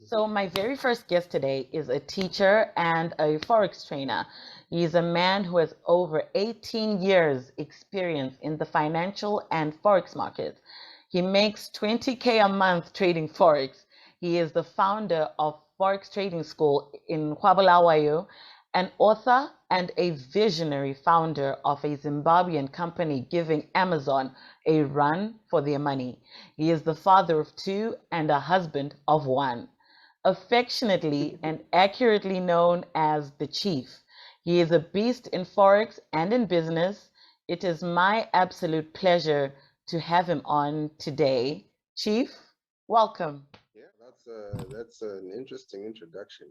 So my very first guest today is a teacher and a Forex trainer. He's a man who has over 18 years experience in the financial and Forex market. He makes 20K a month trading Forex. He is the founder of Forex Trading School in Bulawayo, an author and a visionary founder of a Zimbabwean company giving Amazon a run for their money. He is the father of two and a husband of one, affectionately and accurately known as the Chief. He is a beast in Forex and in business. It is my absolute pleasure to have him on today. Chief, welcome. Yeah, that's an interesting introduction.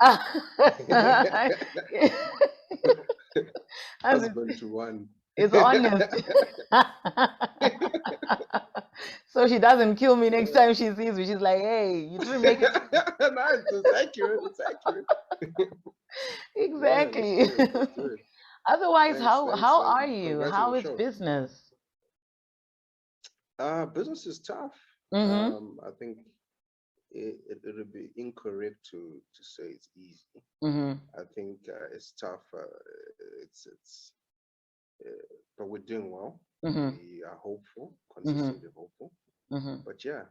Husband to one. It's honest. So she doesn't kill me next time she sees me. She's like, hey, you didn't make it. No, it's accurate. It's accurate. Exactly. Yeah, let's do it. Otherwise, Thanks. how are you? Congrats on How the is show. business? Business is tough. Mm-hmm. I think it would be incorrect to say it's easy. Mm-hmm. I think it's tough. But we're doing well. Mm-hmm. We are hopeful, consistently hopeful. Mm-hmm. But yeah,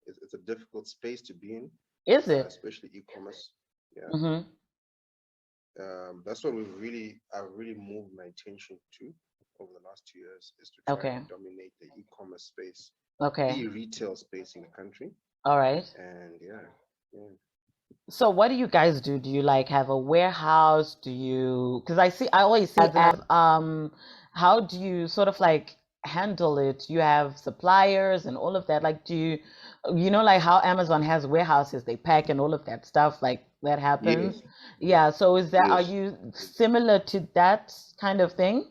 it's a difficult space to be in. Is it? Especially e-commerce. Yeah. Mm-hmm. That's what I've really moved my attention to over the last 2 years, is to try and dominate the e-commerce space, the retail space in the country. All right. And yeah. So what do you guys do? Do you like have a warehouse? Do you, because I always see as how do you sort of like handle it? You have suppliers and all of that. Like do you know like how Amazon has warehouses, they pack and all of that stuff, like that happens? Yes. Yeah, so is that, are Yes. you similar to that kind of thing?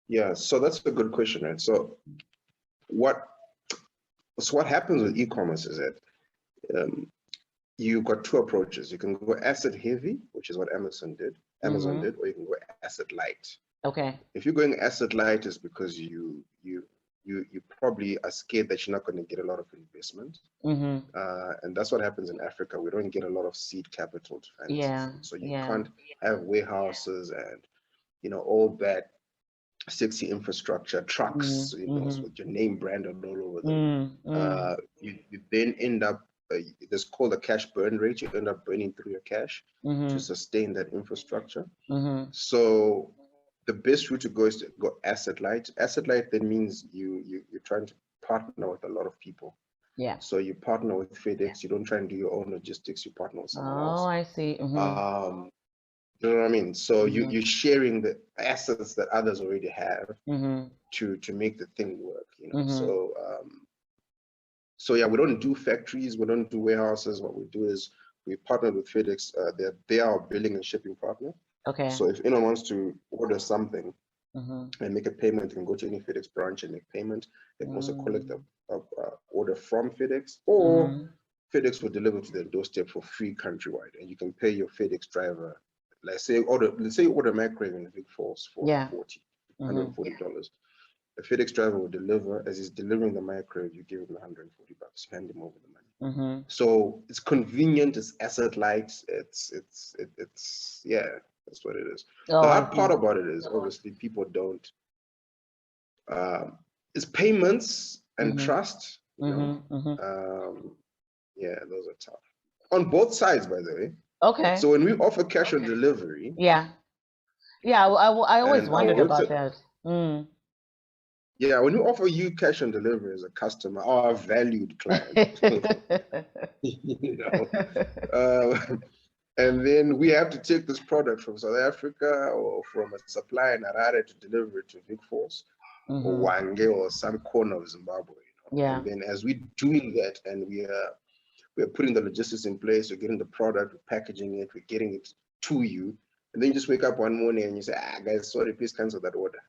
Yeah, so that's a good question, right? So what happens with e-commerce is that you've got two approaches. You can go asset heavy, which is what Amazon did, or you can go asset light. Okay. If you're going asset light, is because you probably are scared that you're not going to get a lot of investment. And that's what happens in Africa. We don't get a lot of seed capital to finance. So you can't have warehouses and all that sexy infrastructure, trucks, with your name branded all over them. You then end up, there's called a cash burn rate. You end up burning through your cash to sustain that infrastructure. So the best route to go is to go asset light. Asset light then means you're trying to partner with a lot of people. Yeah. So you partner with FedEx. You don't try and do your own logistics. You partner with someone else. Oh, I see. You know what I mean? So you're sharing the assets that others already have to make the thing work. So yeah, we don't do factories. We don't do warehouses. What we do is we partner with FedEx. They are our billing and shipping partner. Okay. So if anyone wants to order something and make a payment, you can go to any FedEx branch and make payment. They can also collect a order from FedEx, or FedEx will deliver to their doorstep for free countrywide, and you can pay your FedEx driver. Let's say you order a microwave in Big Falls for $140. The FedEx driver will deliver. As he's delivering the microwave, you give him $140. You hand him over the money. So it's convenient. It's asset light. It's yeah. That's what it is. The hard part about it is obviously people don't. It's payments and trust. Yeah, those are tough on both sides, by the way. Okay. So when we offer cash on delivery. Yeah, I always wondered about that. Yeah, when we offer you cash on delivery as a customer or a valued client, and then we have to take this product from South Africa or from a supplier in Harare to deliver it to Big Falls or Wange or some corner of Zimbabwe. Yeah. And then as we're doing that and we're putting the logistics in place, we're getting the product, we're packaging it, we're getting it to you, and then you just wake up one morning and you say, guys, sorry, please cancel that order.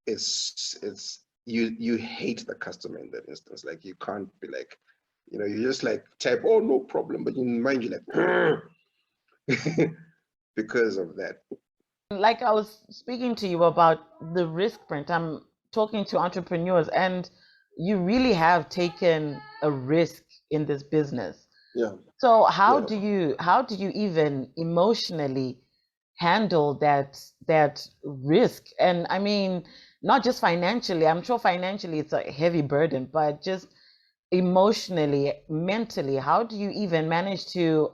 It's you hate the customer in that instance. Like you can't be like, you just like type, oh, no problem, but in mind you're like because of that. Like I was speaking to you about the risk print. I'm talking to entrepreneurs, and you really have taken a risk in this business. Yeah. So how do you even emotionally handle that risk? And I mean, not just financially. I'm sure financially it's a heavy burden, but just emotionally, mentally, how do you even manage to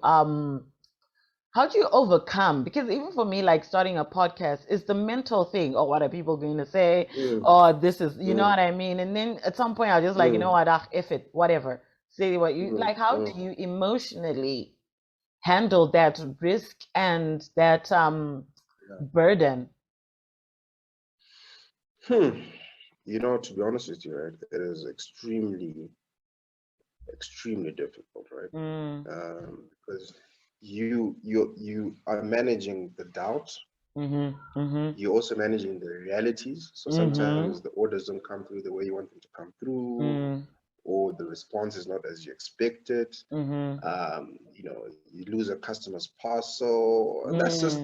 how do you overcome? Because even for me, like starting a podcast is the mental thing. Or what are people going to say? Or this is, you know what I mean? And then at some point, I just like, you know what, F it, whatever. Say what you like. How do you emotionally handle that risk and that burden? You know, to be honest with you, right, it is extremely difficult, right? Because you are managing the doubt. You're also managing the realities. So sometimes the orders don't come through the way you want them to come through, or the response is not as you expected. You know, you lose a customer's parcel, and that's just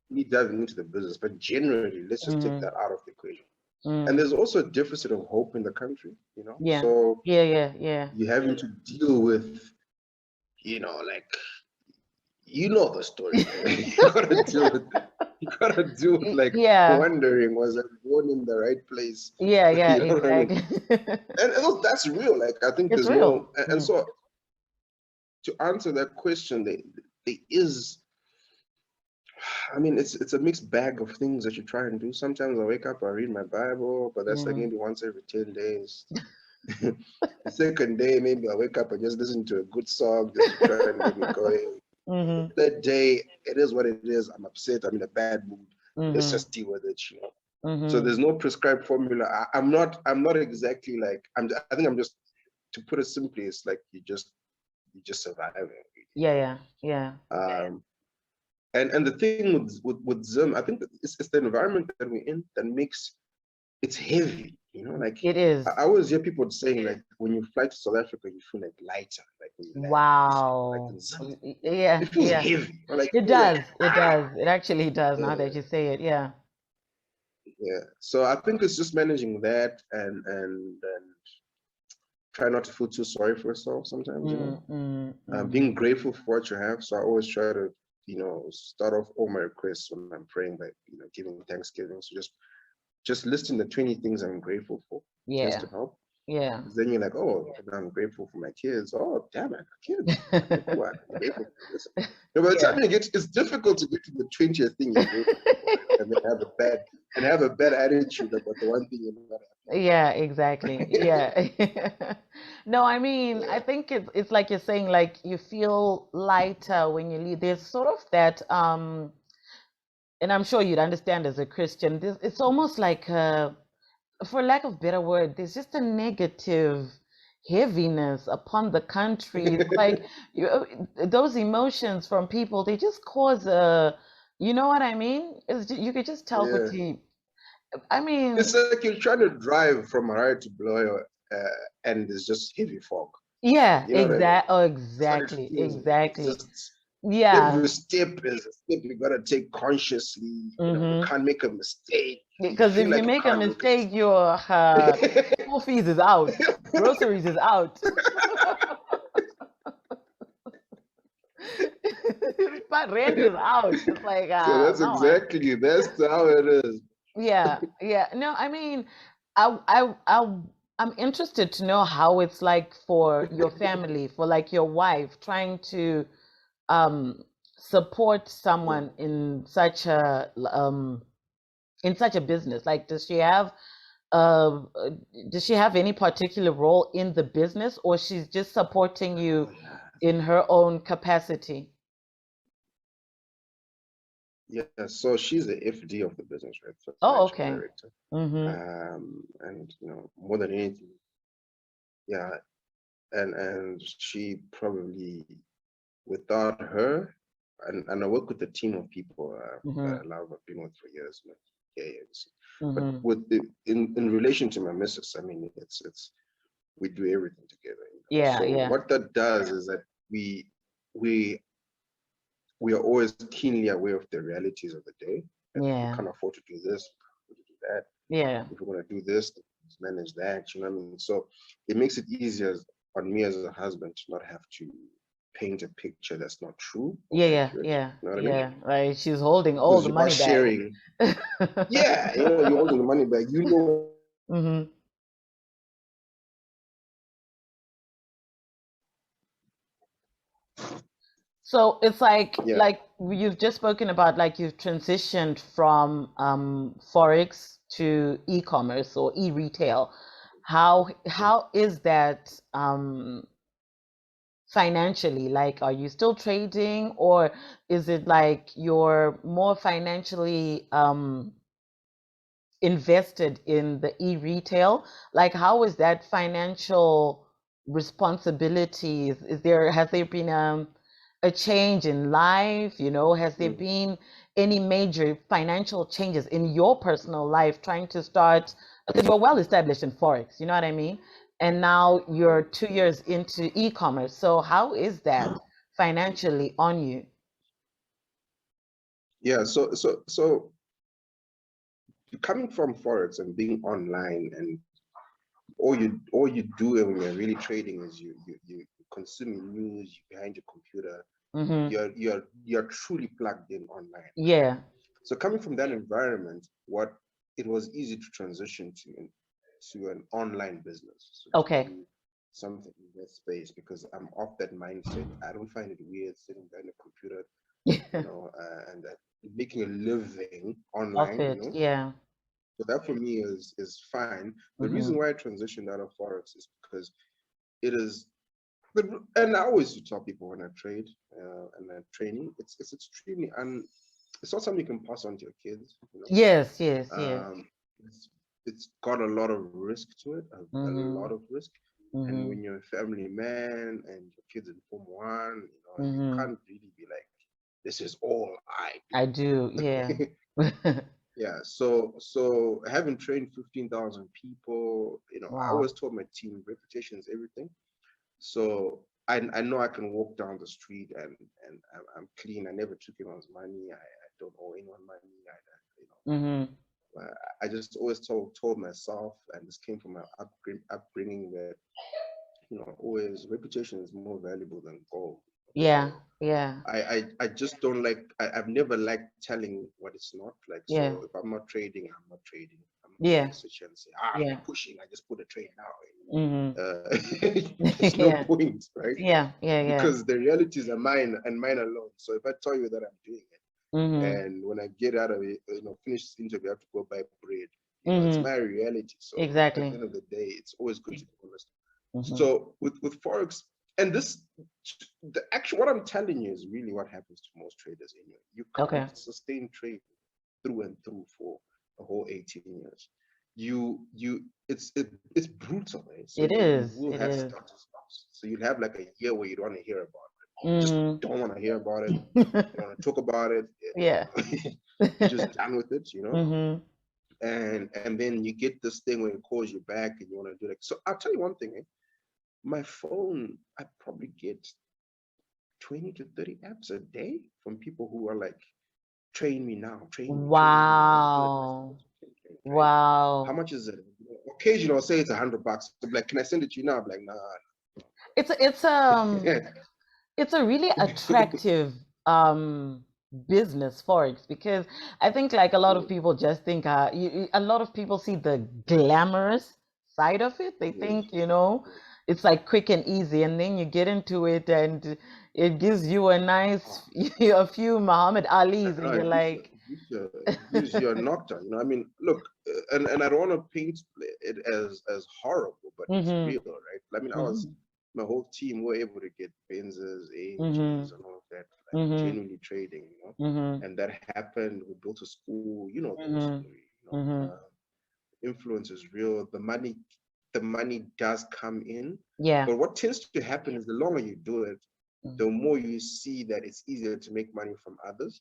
me diving into the business. But generally, let's just take that out of the equation. And there's also a deficit of hope in the country, you know. Yeah. So Yeah. you're having to deal with, you know, like, you know the story, right? You gotta deal with like wondering, was I born in the right place? Yeah, You know exactly. what I mean? And that's real. Like, I think It's there's real. no, and so to answer that question, there is, I mean, it's a mixed bag of things that you try and do. Sometimes I wake up, I read my Bible, but that's like maybe once every 10 days. The second day, maybe I wake up and just listen to a good song just to try and get me going. That day, it is what it is. I'm upset. I'm in a bad mood. Let's just deal with it, you know. So there's no prescribed formula. I'm not exactly like, I think I'm just, to put it simply, it's like you just surviving. Yeah. And the thing with Zim, I think that it's the environment that we're in that makes it's heavy. You know, like it is. I always hear people saying, like, when you fly to South Africa, you feel like lighter. Like when you land, wow. like Yeah. it feels heavy. Like It does. like, It does. It actually does. yeah. Now that you say it, yeah. Yeah. So I think it's just managing that and try not to feel too sorry for yourself sometimes. You know, being grateful for what you have. So I always try to, you know, start off all my requests when I'm praying by, you know, giving Thanksgiving. So just listing the 20 things I'm grateful for tends to help. Yeah. Because then you're like, oh, I'm grateful for my kids. Oh, damn, I got kids. Okay, cool. I'm grateful for this. No, by the time you get, it's difficult to get to the 20th thing you're grateful for, and then have a bad attitude about the one thing you're not happy. Yeah, exactly. Yeah. No, I mean, I think it's like you're saying, like you feel lighter when you leave. There's sort of that and I'm sure you'd understand as a Christian, it's almost like for lack of better word, there's just a negative heaviness upon the country. It's like those emotions from people, they just cause a, you know what I mean? You could just tell, I mean, it's like you're trying to drive from Harare to Bloyo, and there's just heavy fog. Yeah, You know what I mean? exactly. It's just, Yeah. every step is a step you gotta take consciously. You know, you can't make a mistake. Because if you make a mistake, your school fees is out, groceries is out. But rent is out. It's like so that's no, that's how it is. Yeah. No, I mean, I'm interested to know how it's like for your family, for like your wife, trying to support someone in such a business. Like, uh, does she have any particular role in the business, or she's just supporting you in her own capacity? Yeah, so she's the FD of the business, right? So Oh, financial okay. director. And you know, more than anything, yeah, and she probably, without her, and I work with a team of people that I love, I've been with for years, like, but with in relation to my missus, I mean, it's we do everything together. You know? So what that does is that we are always keenly aware of the realities of the day. And we can't afford to do this, we can't afford to do that. Yeah. If we're going to do this, manage that, you know what I mean? So it makes it easier on me as a husband to not have to paint a picture that's not true or accurate. You know what I mean? Right. She's holding all Because the you are money back. sharing. Yeah, you know, you're holding the money back. You know. Mm-hmm. So it's like you've just spoken about, like you've transitioned from Forex to e-commerce or e-retail. How is that financially? Like, are you still trading, or is it like you're more financially invested in the e-retail? Like, how is that financial responsibilities? Has there been a change in life? You know, has there been any major financial changes in your personal life trying to start, because you're well established in Forex, you know what I mean? And now you're 2 years into e-commerce. So how is that financially on you? Yeah, so coming from Forex and being online, and all you do when you're really trading is you consuming news, you're behind your computer, you're truly plugged in online. Yeah. So coming from that environment, it was easy to transition to an online business. So to do something in that space, because I'm off that mindset. I don't find it weird sitting behind a computer, you know, and making a living online, you know. Yeah. So that for me is fine. The reason why I transitioned out of Forex is because it is, and I always tell people when I trade and I'm training, it's extremely it's not something you can pass on to your kids, you know. Yes. It's got a lot of risk to it, a lot of risk. And when you're a family man and your kids in Form 1, you know, you can't really be like, this is all I do. Yeah. Yeah, so having trained 15,000 people, you know, I always told my team reputation is everything. So I know I can walk down the street and I'm clean. I never took anyone's money. I don't owe anyone money. I just always told myself, and this came from my upbringing, that, you know, always reputation is more valuable than gold. Yeah. I just don't like, I've never liked telling what it's not. Like, so if I'm not trading, I'm not trading. I'm not going to sit here and say, I'm pushing, I just put a trade now. There's no point, right? Because the realities are mine and mine alone. So if I tell you that I'm doing it, and when I get out of it, you know, finish this interview, I have to go buy bread. You know, it's my reality. So at the end of the day, it's always good to be honest. So with Forex, and what I'm telling you is really what happens to most traders anyway. You can't sustain trade through and through for a whole 18 years. It's brutal, right? So you will have starter stops. So you'll have like a year where you don't want to hear about it. You just don't want to hear about it. You don't want to talk about it. You're just done with it, you know. And then you get this thing where it calls you back and you want to do it. So I'll tell you one thing, my phone, I probably get 20 to 30 apps a day from people who are like, train me now, train me. Wow. How much is it? Occasionally I'll say it's $100. I'm like, can I send it to you now? I'm like, nah. It's a really attractive business, Forex, because I think, like, a lot of people just think a lot of people see the glamorous side of it. They think, you know, it's like quick and easy, and then you get into it and it gives you a nice a few Muhammad Ali's, and you're like, it gives you a knockdown. You know, I mean, look, and I don't want to paint it as horrible, but it's real, right? I mean, my whole team were able to get Benzes, AMGs, and all of that, like genuinely trading, you know. And that happened. We built a school, you know, the whole story. You know, influence is real. The money does come in. But what tends to happen is the longer you do it, the more you see that it's easier to make money from others.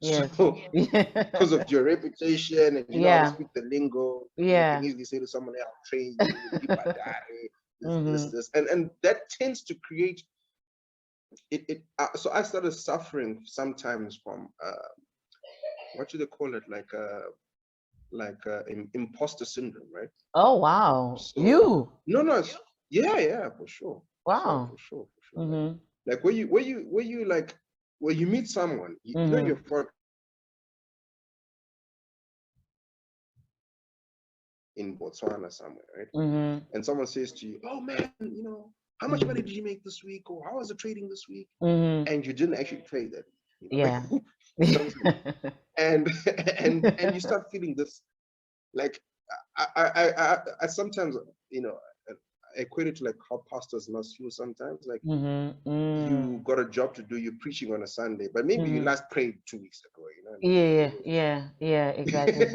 So because of your reputation and you know how to speak the lingo, you can easily say to someone, I'll train you, this. And that tends to create it. So I started suffering sometimes from what do they call it? like imposter syndrome, right? Oh wow. So, you? No, yeah, for sure. Wow. For sure. Like where you like where you meet someone, you know you're for in Botswana somewhere, right? And someone says to you, "Oh man, you know, how much money did you make this week? Or how was the trading this week?" And you didn't actually trade that. You know? Yeah. You know what I'm saying? and you start feeling this, like I sometimes, you know, I equate it to like how pastors must feel sometimes. Like you got a job to do, you're preaching on a Sunday, but maybe you last prayed 2 weeks ago. You know. Yeah, exactly.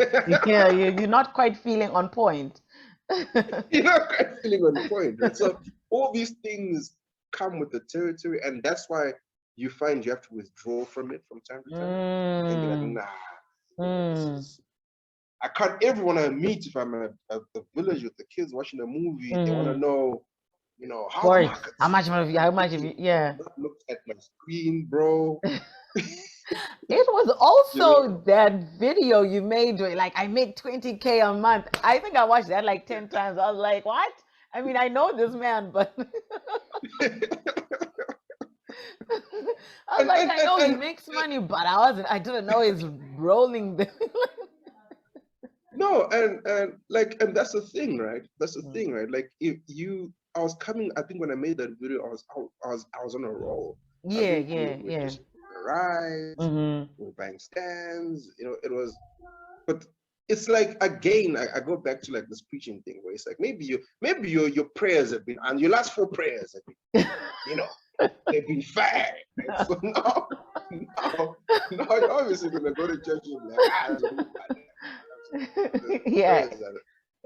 Yeah, you're not quite feeling on point. You're not quite feeling on point, right? So all these things come with the territory, and that's why you find you have to withdraw from it from time to time and be like, nah, this is, I can't ever want to meet if I'm at the village with the kids watching a movie. They want to know, you know, how the markets. How much of you, yeah. Not look at my screen, bro. It was also that video you made where, like, I make 20K a month. I think I watched that like 10 times. I was like, what? I mean, I know this man, but I was like, I know he makes money, but I didn't know he's rolling the No, and like, and that's the thing, right? That's the thing, right? Like, if you, I was coming, I think when I made that video, I was on a roll. Yeah. Just rides, we're buying stands, you know, it was, but it's like, again, I go back to like this preaching thing where it's like, maybe your prayers have been, and your last 4 prayers have been, you know, they've been fire. Right? So now you're obviously gonna go to church and be like, yeah.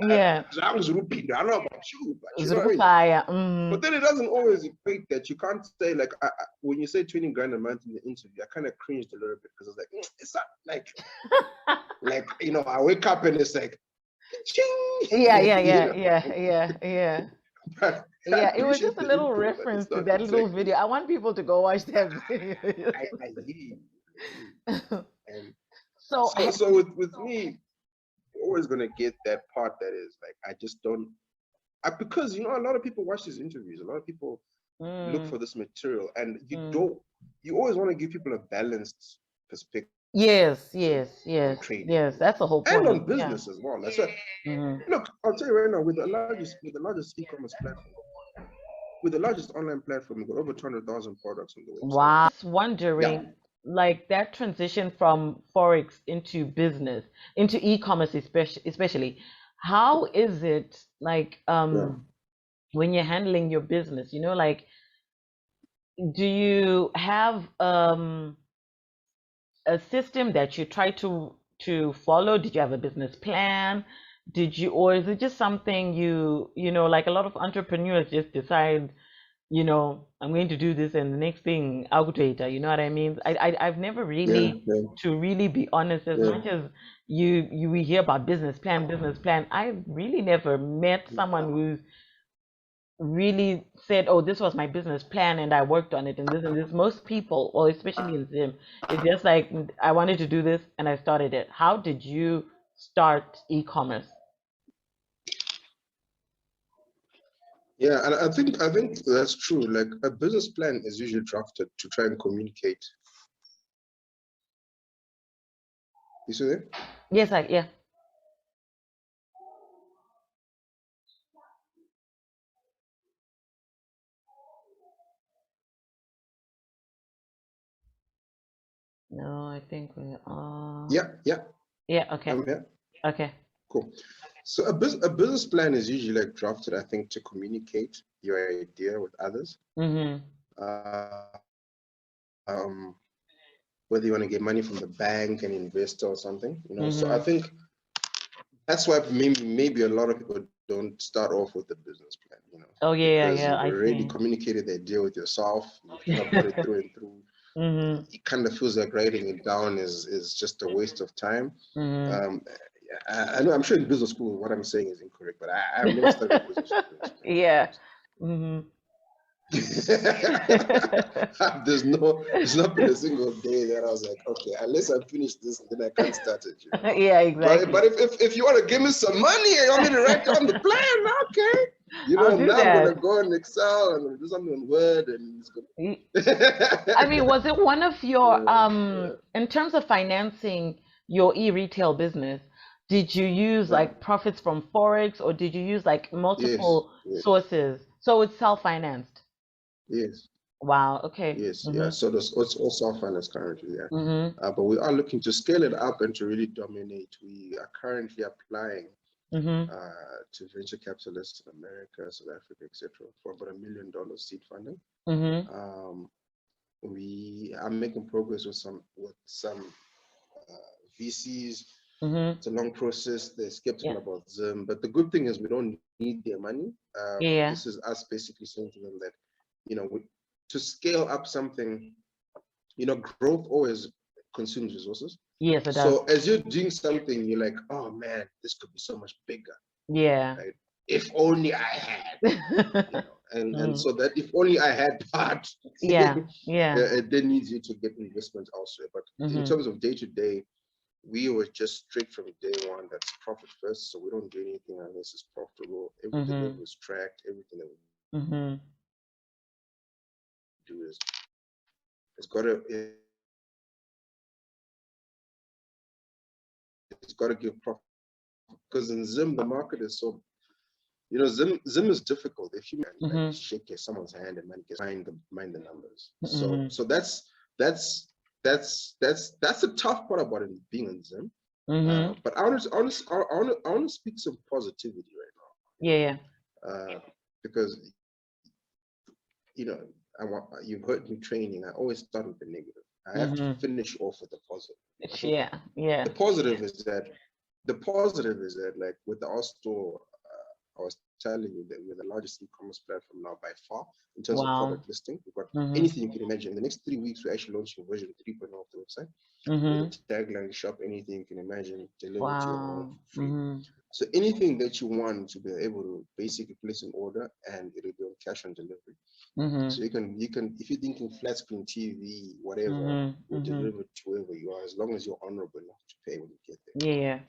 I don't know about you, but you know what I mean? Fire. But then it doesn't always equate that. You can't say like, when you say 20 grand a month in the interview, I kind of cringed a little bit because I was like, it's not like, like, you know, I wake up and it's like, ching! Yeah. But yeah, it was just a little reference to that little video. I want people to go watch that video. I hear you. And so with me, you're always gonna get that part that is like, I just don't, because you know, a lot of people watch these interviews, a lot of people look for this material, and you always want to give people a balanced perspective. Yes, that's the whole point. And on business as well. That's why, look, I'll tell you right now, with the largest e-commerce platform, with the largest online platform, we've got over 200,000 products on the website. Wow. I was wondering, like, that transition from Forex into business, into e-commerce especially, how is it like when you're handling your business, you know, like, do you have a system that you try to follow? Did you have a business plan? Or is it just something you know, like a lot of entrepreneurs just decide, you know, I'm going to do this, and the next thing, outdated, you know what I mean? I've never really, to really be honest, as much as we hear about business plan, I've really never met someone who's really said, oh, this was my business plan and I worked on it and this and this. Most people, or especially in Zim, it's just like, I wanted to do this and I started it. How did you start e-commerce? Yeah, and I think that's true. Like, a business plan is usually drafted to try and communicate. You see that? Yes, yeah. No, I think we are. Yeah, okay. I'm here. Okay. Cool. So a business plan is usually like drafted, I think, to communicate your idea with others. Whether you want to get money from the bank, an investor, or something, you know. So I think that's why maybe a lot of people don't start off with the business plan, you know. Oh yeah, because yeah. you've already communicated the idea with yourself. You've kind of got it through and through. It kind of feels like writing it down is just a waste of time. I know, I'm sure in business school what I'm saying is incorrect, but I've never studied business school. Yeah. There's not been a single day that I was like, okay, unless I finish this, then I can't start it. You know? Yeah, exactly. But if you want to give me some money and you want me to write down the plan, okay. You know, now I'm gonna go in Excel and do something in Word and it's good. I mean, was it one of your in terms of financing your e-retail business, did you use like profits from Forex, or did you use like multiple sources? So it's self-financed. Yes. Wow. Okay. Yes. Yeah. So it's all self-financed currently. Yeah. But we are looking to scale it up and to really dominate. We are currently applying to venture capitalists in America, South Africa, etc., for about $1 million seed funding. We are making progress with some VCs. It's a long process. They're skeptical about Zim, but the good thing is we don't need their money. This is us basically saying to them that, you know, to scale up something, you know, growth always consumes resources. Yes, it does. So as you're doing something, you're like, oh man, this could be so much bigger. Yeah. Right? If only I had. You know? And so that if only I had part. It then needs you to get investment elsewhere. But in terms of day to day, we were just straight from day one. That's profit first. So we don't do anything unless it's profitable. Everything that was tracked, everything that we do is it's got to give profit. Because in Zim, the market is so, you know, Zim is difficult. If you like shake someone's hand and man can mind the numbers. So that's the tough part about it being in Zim. But I want to speak some positivity right now. Because you know, you've heard me training. I always start with the negative. I have to finish off with the positive. The positive is that like with the our store, I was telling you that we're the largest e-commerce platform now by far in terms of product listing. We've got anything you can imagine. In the next 3 weeks, we're actually launching version 3.0 of the website. With the tagline, shop anything you can imagine, delivered to your home for free. So anything that you want to be able to basically place an order and it'll be on cash on delivery. So you can if you're thinking flat screen TV, whatever, we'll deliver it to wherever you are, as long as you're honorable enough to pay when you get there.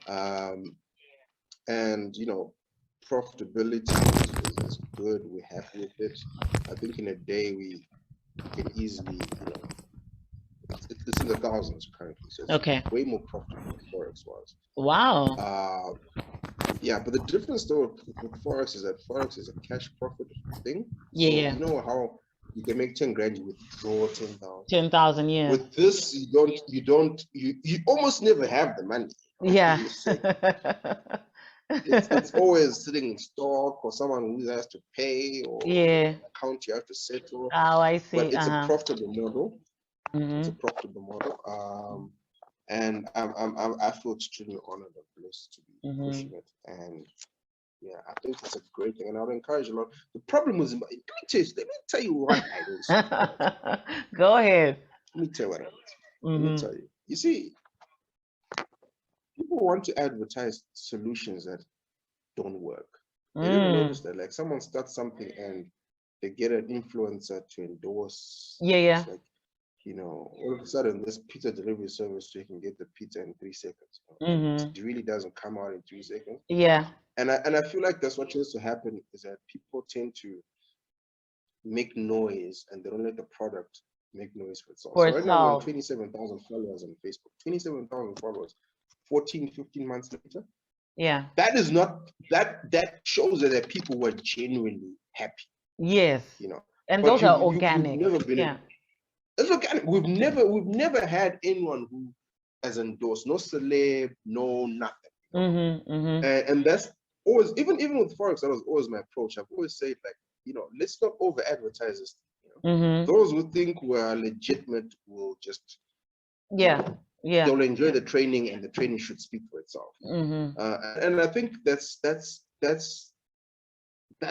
And you know, profitability is good. We're happy with it. I think in a day we can easily, you know, it's in the thousands currently. So it's way more profitable than Forex was. Wow. Yeah, but the difference though with Forex is that Forex is a cash profit thing. So you know how you can make 10 grand, you withdraw 10,000. 10,000, yeah. With this, you almost never have the money. Yeah. It's always sitting in stock, or someone who has to pay, or an account you have to settle. Oh, I see. But it's a profitable model. It's a profitable model. And I feel extremely honored and blessed to be pushing it. And yeah, I think it's a great thing, and I would encourage a lot. The problem was, let me tell you what I don't. Go ahead. Let me tell you what I don't. Let me tell you. You see, people want to advertise solutions that don't work. Have you ever noticed that? Like someone starts something and they get an influencer to endorse. It's like, you know, all of a sudden this pizza delivery service, so you can get the pizza in 3 seconds. It really doesn't come out in 3 seconds. And I feel like that's what tends to happen, is that people tend to make noise and they don't let the product make noise for itself. So right now we're 27,000 followers on Facebook. 27,000 followers. 14, 15 months later. That is not that shows that people were genuinely happy. Yes. You know. And those are organic. You've never been it's organic. We've never had anyone who has endorsed, no celeb, no nothing. And that's always, even with Forex, that was always my approach. I've always said, like, you know, let's not over advertise this. You know? Those who think we're legitimate will just they'll enjoy the training, and the training should speak for itself. And I think that's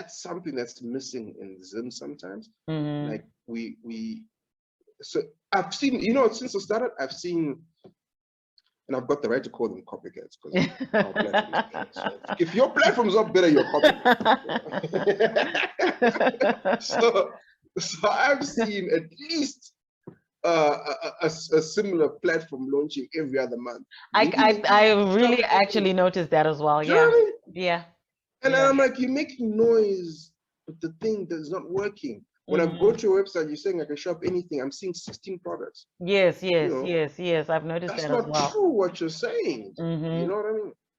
something that's missing in Zim sometimes. Like so I've seen, you know, since I started, I've seen, and I've got the right to call them copycats, because our platform is better. So if your platform's not better, you're copycat. So I've seen at least a similar platform launching every other month. I really actually noticed that as well. Yeah. Yeah. And I'm like, you're making noise, but the thing that's not working. When I go to your website, you're saying I can shop anything. I'm seeing 16 products. Yes, yes. I've noticed that as well. That's not true what you're saying. You know what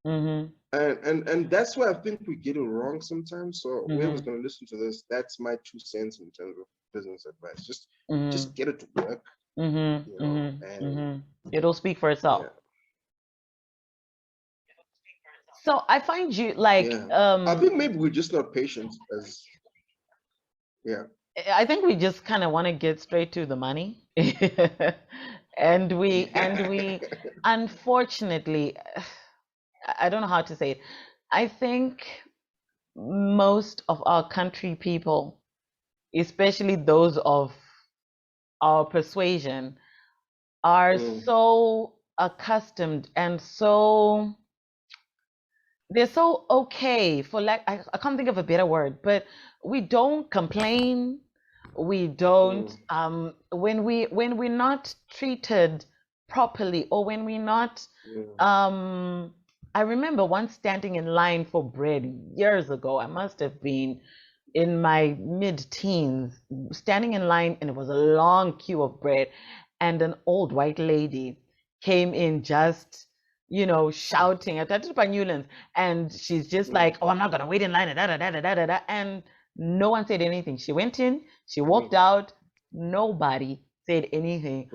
I mean? And that's why I think we get it wrong sometimes. So whoever's going to listen to this, that's my 2 cents in terms of business advice. Just get it to work. You know, and it'll speak for itself. Yeah. So I find you like I think maybe we're just not patient as I think we just kind of want to get straight to the money. and we unfortunately, I don't know how to say it. I think most of our country people, especially those of our persuasion, are so accustomed and so they're so okay for I can't think of a better word, but we don't complain. We don't when we're not treated properly, or when we're not I remember once standing in line for bread years ago. I must have been in my mid-teens, standing in line, and it was a long queue of bread, and an old white lady came in just shouting at Newlands, and she's just like, "Oh, I'm not gonna wait in line," and no one said anything. She went in, she walked out, nobody said anything,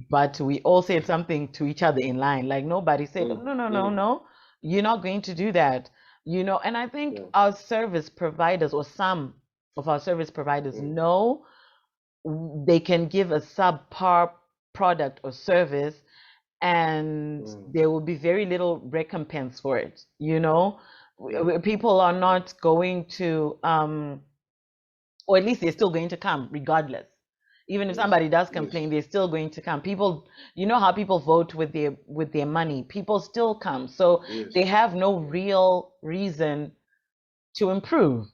but we all said something to each other in line. Like nobody said, no, you're not going to do that, and I think our service providers, or some of our service providers, know they can give a subpar product or service, and there will be very little recompense for it. People are not going to or at least they're still going to come regardless. Even if somebody does complain, they're still going to come. People, you know how people vote with their money. People still come, so they have no real reason to improve.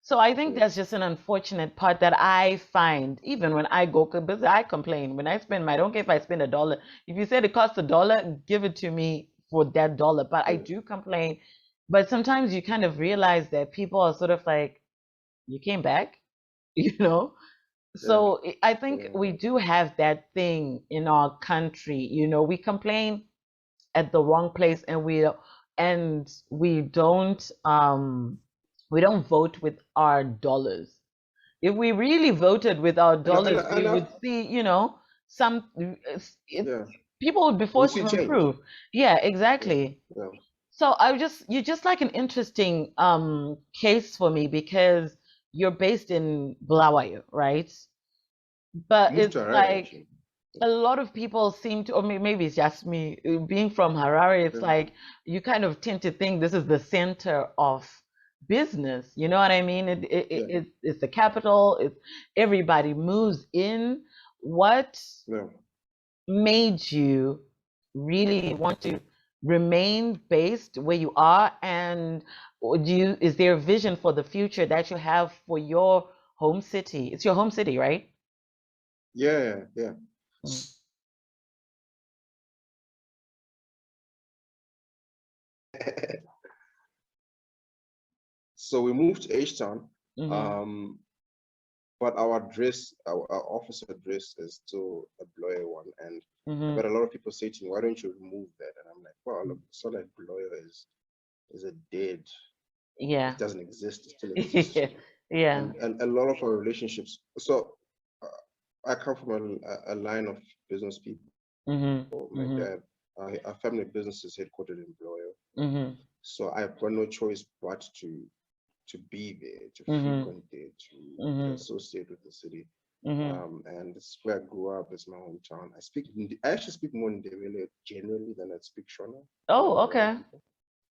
So I think that's just an unfortunate part that I find. Even when I go, because I complain when I spend I don't care if I spend $1. If you said it costs $1, give it to me for that $1. But I do complain. But sometimes you kind of realize that people are sort of like, you came back, So I think we do have that thing in our country. We complain at the wrong place, and we don't vote with our dollars. If we really voted with our dollars, we would see, some people would be forced to improve. Yeah, exactly. So you're just like an interesting case for me, because you're based in Bulawayo, right? But it's like a lot of people seem to, or maybe it's just me being from Harare, it's like you kind of tend to think this is the center of business. You know what I mean? It's the capital. Everybody moves in. What made you really want to remain based where you are, and is there a vision for the future that you have for your home city? It's your home city, right? Yeah. So we moved to H-Town, but our office address is still a Bloyer one, and but a lot of people say to me, "Why don't you remove that?" And I'm like, "Well, look, it's not like Bloyer is a dead. It doesn't exist. It still exists." And a lot of our relationships. So I come from a line of business people. My dad, our family business is headquartered in Bloyer. So I've got no choice but to be there, to frequent there, to associate with the city. And this is where I grew up. It's my hometown. I actually speak more Ndebele generally than I speak Shona. Oh, okay.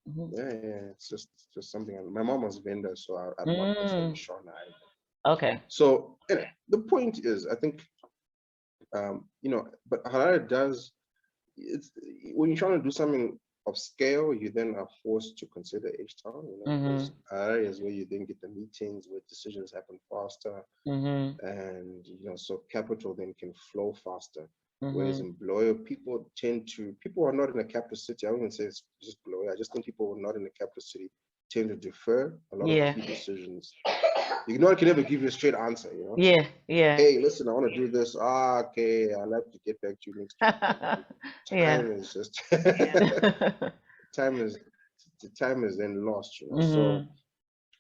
Yeah. It's just something. My mom was vendor, so I'm not necessarily Shona either. Okay. So anyway, the point is, I think, but Harare does. It's when you're trying to do something of scale, you then are forced to consider H-Town, you know, because areas where you then get the meetings where decisions happen faster, and you know, so capital then can flow faster. Whereas in Bloyo, people who are not in a capital city, I wouldn't say it's just Bloyo, I just think people who are not in a capital city tend to defer a lot of key decisions. You know, I can never give you a straight answer, you know? Yeah. Hey, listen, I want to do this. Okay, I'll have to get back to you next week. Time is just time is then lost, you know. So,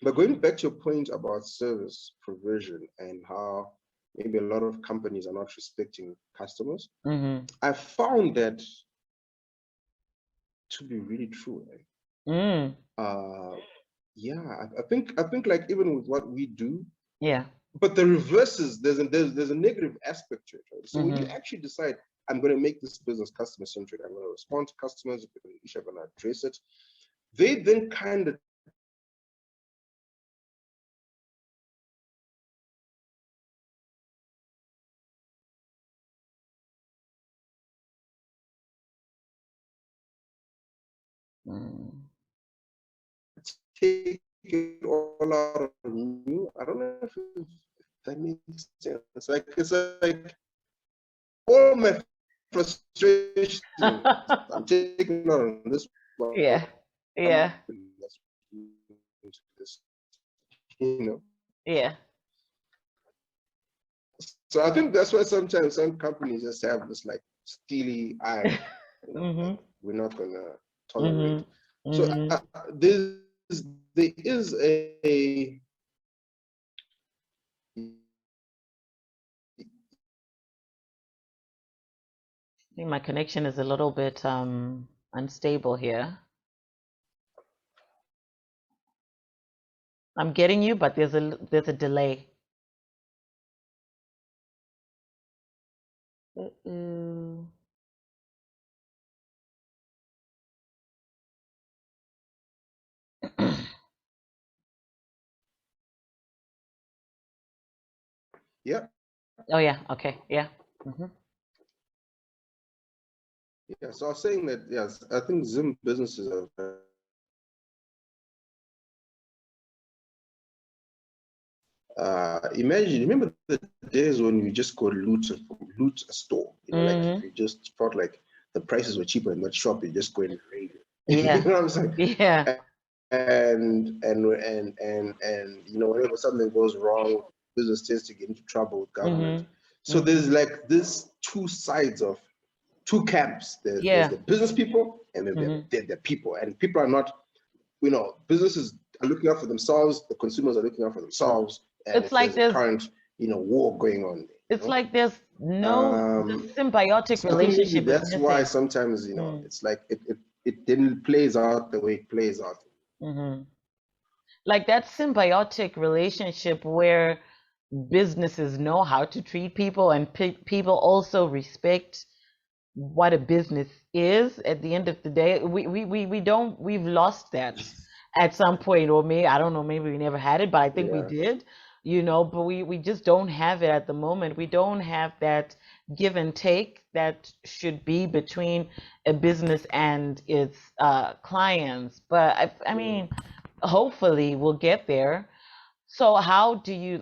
but going back to your point about service provision and how maybe a lot of companies are not respecting customers, I found that to be really true. Yeah, I think like even with what we do, but the reverse is there's a negative aspect to it, right? So when you actually decide, I'm going to make this business customer centric, I'm going to respond to customers, if they're going to I'm going to address it, they then kind of take it all out of you. I don't know if that makes sense. It's like all my frustration, I'm taking it on this one. Yeah. You know. Yeah. So I think that's why sometimes some companies just have this like steely eye. You know, like, we're not gonna tolerate. So there is a I think my connection is a little bit unstable here. I'm getting you, but there's a delay. Yeah. Oh yeah. Okay. Yeah. Yeah. So I was saying that yes, I think Zim businesses are remember the days when you just go loot a store, you know, like if you just felt like the prices were cheaper in that shop, you just go and raid it. Yeah. You know what I'm saying? Yeah. And you know, whenever something goes wrong, business tends to get into trouble with government. So there's like this two sides of two camps. There's the business people, and then there's the people. And people are not, you know, businesses are looking out for themselves, the consumers are looking out for themselves, and it's like there's a current, you know, war going on there. It's like there's no symbiotic so relationship. I think that's why sometimes, you know, it's like it didn't plays out the way it plays out. Like that symbiotic relationship where businesses know how to treat people and people also respect what a business is. At the end of the day, we've lost that at some point, or maybe I don't know, maybe we never had it, but I think we did, you know, but we just don't have it at the moment. We don't have that give and take that should be between a business and its clients. But I mean, hopefully we'll get there. So how do you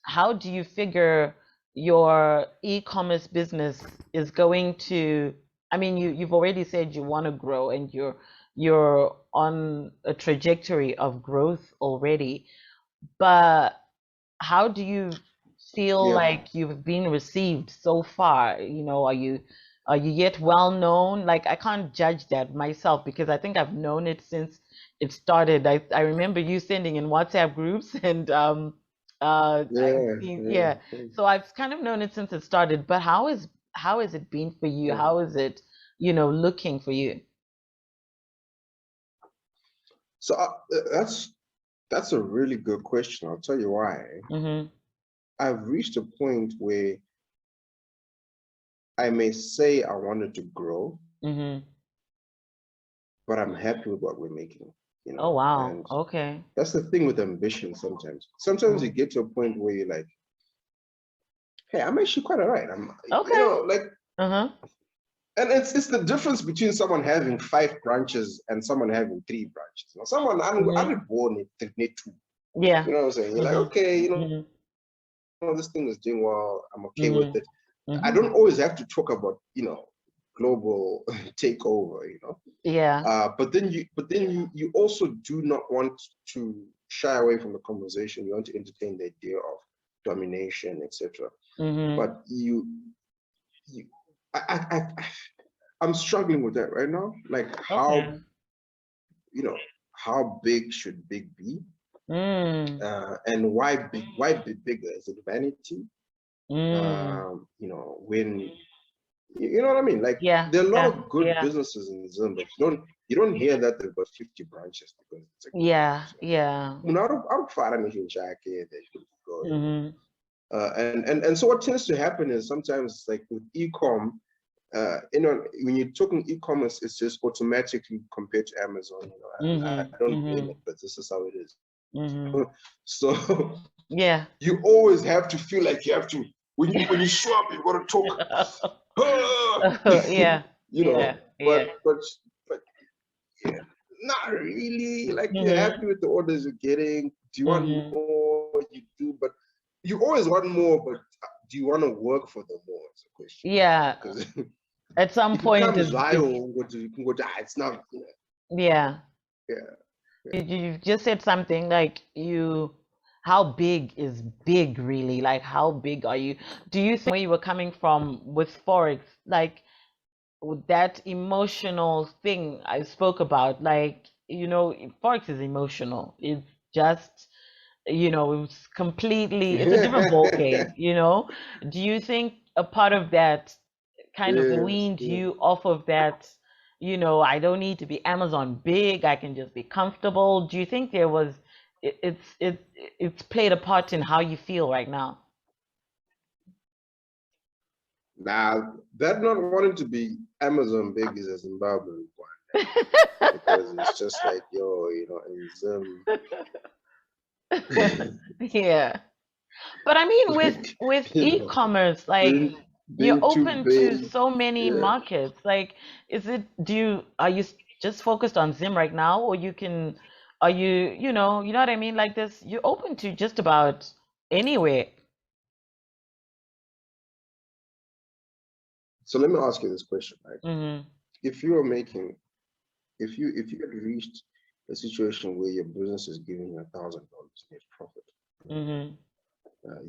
how do you figure your e-commerce business is going to, I mean, you've already said you want to grow and you're on a trajectory of growth already, but how do you feel like you've been received so far? You know, are you yet well known? Like, I can't judge that myself because I think I've known it since it started. I remember you sending in WhatsApp groups and so I've kind of known it since it started. But how has it been for you? How is it, you know, looking for you? So that's a really good question. I'll tell you why. I've reached a point where I may say I wanted to grow, but I'm happy with what we're making. You know? Oh wow! And okay. That's the thing with ambition. Sometimes you get to a point where you're like, "Hey, I'm actually quite alright. I'm, you know, like." And it's the difference between someone having 5 branches and someone having 3 branches. You know, someone I'm born in 2. Yeah. You know what I'm saying? You're like, okay, you know, this thing is doing well. I'm okay with it. I don't always have to talk about, you know, global takeover, you know. Yeah. But then you also do not want to shy away from the conversation. You want to entertain the idea of domination, etc. But I'm struggling with that right now. Like how, you know, how big should big be? And why be bigger? Is it vanity? You know, when you know what I mean? Like there are a lot of good businesses in Zim, but you don't hear that they've got 50 branches because it's a and so what tends to happen is sometimes like with e-com, you know, when you're talking e-commerce, it's just automatically compared to Amazon. You know, I don't blame it, but this is how it is. So you always have to feel like you have to when you show up, you got to talk. You know, but yeah, not really. Like you're happy with the orders you're getting. Do you want more? You do, but you always want more. But do you want to work for the more? It's a question. Yeah. Because at some point, you can go. It's not. Yeah. Yeah. You just said something like how big is big really? Like how big are you? Do you think where you were coming from with Forex, like with that emotional thing I spoke about, like, you know, Forex is emotional. It's just, you know, it's completely, it's a different ballgame, you know? Do you think a part of that kind of weaned you off of that, you know, I don't need to be Amazon big, I can just be comfortable? Do you think there was, it's played a part in how you feel right now? Now, that not wanting to be Amazon big is a Zimbabwe one. Because it's just like, yo, you know, in Yeah. But I mean, with e-commerce, like you're open to so many markets. Like, are you just focused on Zim right now, or are you know what I mean? Like this, you're open to just about anywhere. So let me ask you this question, right? If you had reached a situation where your business is giving you $1,000 net profit, you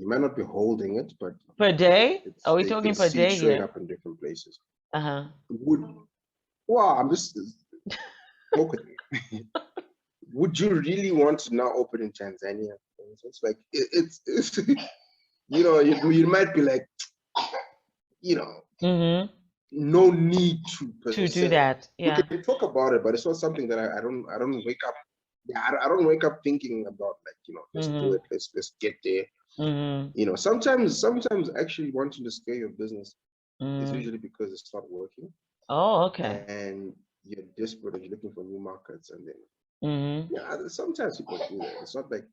might not be holding it, but per day? Are we talking per day showing here? up in different places. Well, I'm just poking. Would you really want to now open in Tanzania? It's like it's you know, you might be like, you know, no need to do that. Yeah. We can talk about it, but it's not something that I don't wake up. Yeah, I don't wake up thinking about, like, you know, let's do it. Let's get there. You know, sometimes actually wanting to scale your business is usually because it's not working. Oh, okay. And you're desperate and you're looking for new markets, and then yeah, sometimes people do that. It's not like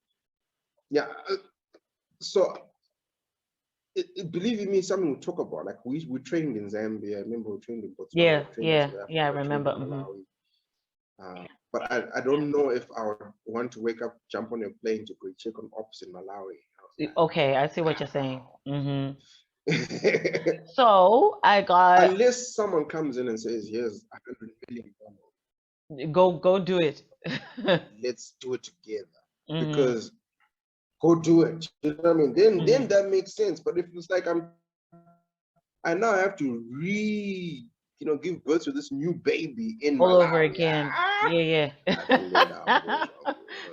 so. Believe me, something we talk about. Like we trained in Zambia. I remember we trained in Botswana. Yeah. I remember. But I don't know if I would want to wake up, jump on a plane to go check on ops in Malawi. Okay, I see what you're saying. So I got, unless someone comes in and says, "Here's $100 million. Go do it. Let's do it together." Because go do it. You know what I mean? Then that makes sense. But if it's like I now have to give birth to this new baby in all Malawi. over again. Yeah.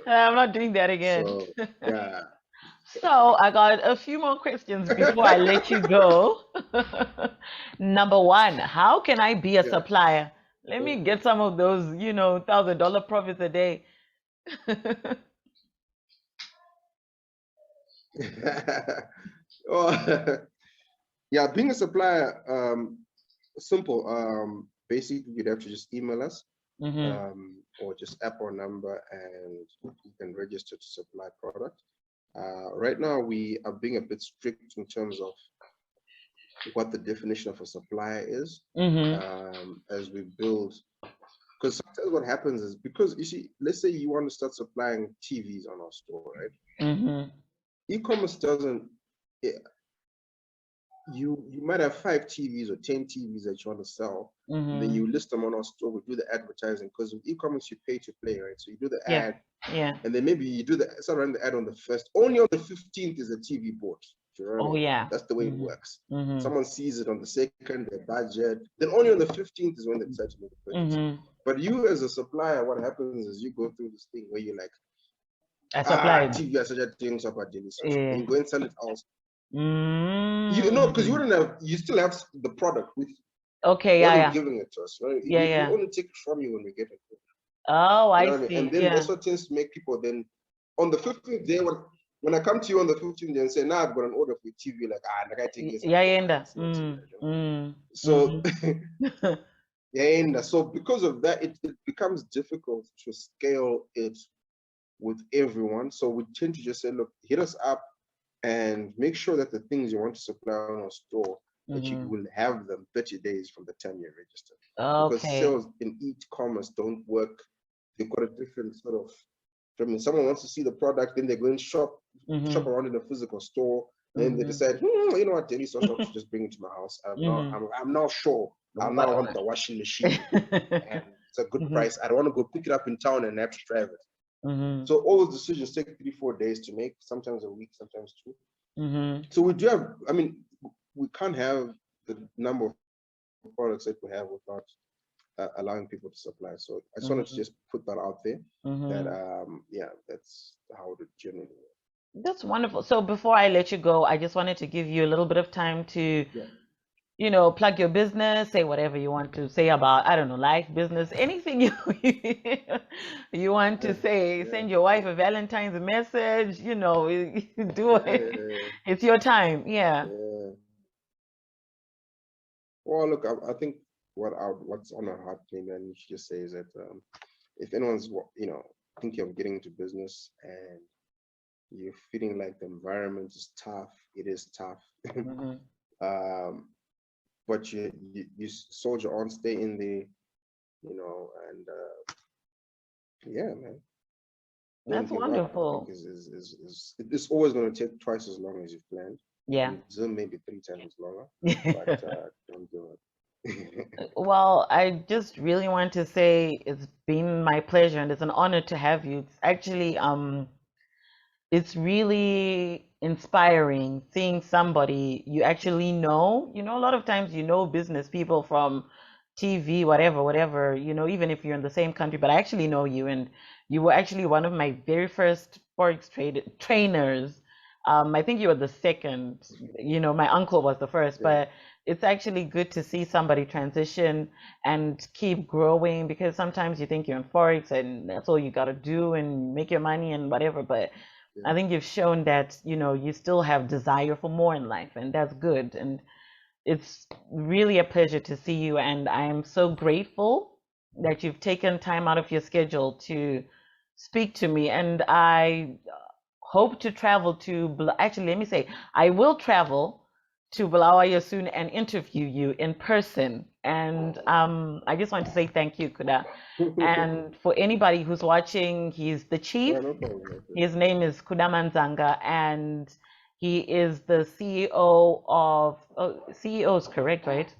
I'm not doing that again. So, yeah. So I got a few more questions before I let you go. Number one, how can I be a supplier? Let me get some of those, $1,000 profits a day. Yeah, being a supplier, simple. Basically, you'd have to just email us, or just app our number, and you can register to supply product. Right now, we are being a bit strict in terms of what the definition of a supplier is, as we build. Because sometimes what happens is, because you see, let's say you want to start supplying TVs on our store, right? E-commerce doesn't. You might have 5 TVs or 10 TVs that you want to sell, and then you list them on our store. We do the advertising, because with e-commerce you pay to play, right? So you do the ad, and then maybe you do start running the ad on the 1st. Only on the 15th is a TV bought. You know what I mean? That's the way it works. Someone sees it on the 2nd, their budget. Then only on the 15th is when they decide to make a purchase. But you as a supplier, what happens is you go through this thing where you're like, TV, I such a thing, so about Daily Sale Shop. And you go and sell it also. You know, because you wouldn't have, you still have the product with you. Okay, giving it to us, right? We only take it from you when we get it. Oh, you know I see. I mean? And then that's what tends to make people then, on the 15th day, when I come to you on the 15th day and say, nah, I've got an order for your TV, like, I gotta take this. So, so because of that, it becomes difficult to scale it with everyone. So we tend to just say, look, hit us up and make sure that the things you want to supply on our store, that you will have them 30 days from the time you're registered. Because sales in e-commerce don't work. They've got a different sort of, I mean, someone wants to see the product, then they go and shop around in a physical store, then they decide, you know what, Daily Sale Shop should just bring it to my house. I'm now sure I now want the washing machine, and it's a good price. I don't want to go pick it up in town and have to drive it. So all those decisions take 3-4 days to make, sometimes a week, sometimes 2. So we do have, I mean, we can't have the number of products that we have without allowing people to supply. So I just wanted to just put that out there, that that's how it generally works. That's wonderful. So before I let you go, I just wanted to give you a little bit of time to you know, plug your business, say whatever you want to say about, I don't know, life, business, anything you want to say. Send your wife a Valentine's message, you know, do it. It's your time. Well, look, I think what's on our heart, maybe I need to just say is that if anyone's, you know, thinking of getting into business and you're feeling like the environment is tough, it is tough. But you soldier on, stay in there, you know, and man. That's wonderful. It's always going to take twice as long as you've planned. Maybe 3 times longer, but don't do it. Well, I just really want to say it's been my pleasure and it's an honor to have you. It's actually it's really inspiring seeing somebody you actually know. You know, a lot of times you know business people from TV, whatever, you know, even if you're in the same country, but I actually know you, and you were actually one of my very first Forex trainers. I think you were the second, you know, my uncle was the first, but it's actually good to see somebody transition and keep growing, because sometimes you think you're in Forex and that's all you got to do and make your money and whatever, but I think you've shown that, you know, you still have desire for more in life, and that's good. And it's really a pleasure to see you, and I am so grateful that you've taken time out of your schedule to speak to me. And I hope to travel to, actually, let me say, I will travel to Bulawayo soon and interview you in person. And I just want to say thank you, Kuda. And for anybody who's watching, he's the chief. His name is Kuda Manzanga, and he is the CEO of, CEO is correct, right?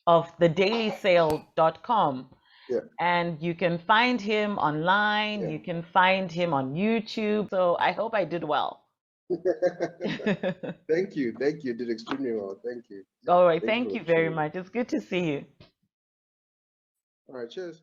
Of the dailysale.com. And you can find him online, you can find him on YouTube. So I hope I did well. Thank you. You did extremely well. Thank you. All right. Thank you very much. It's good to see you. All right. Cheers.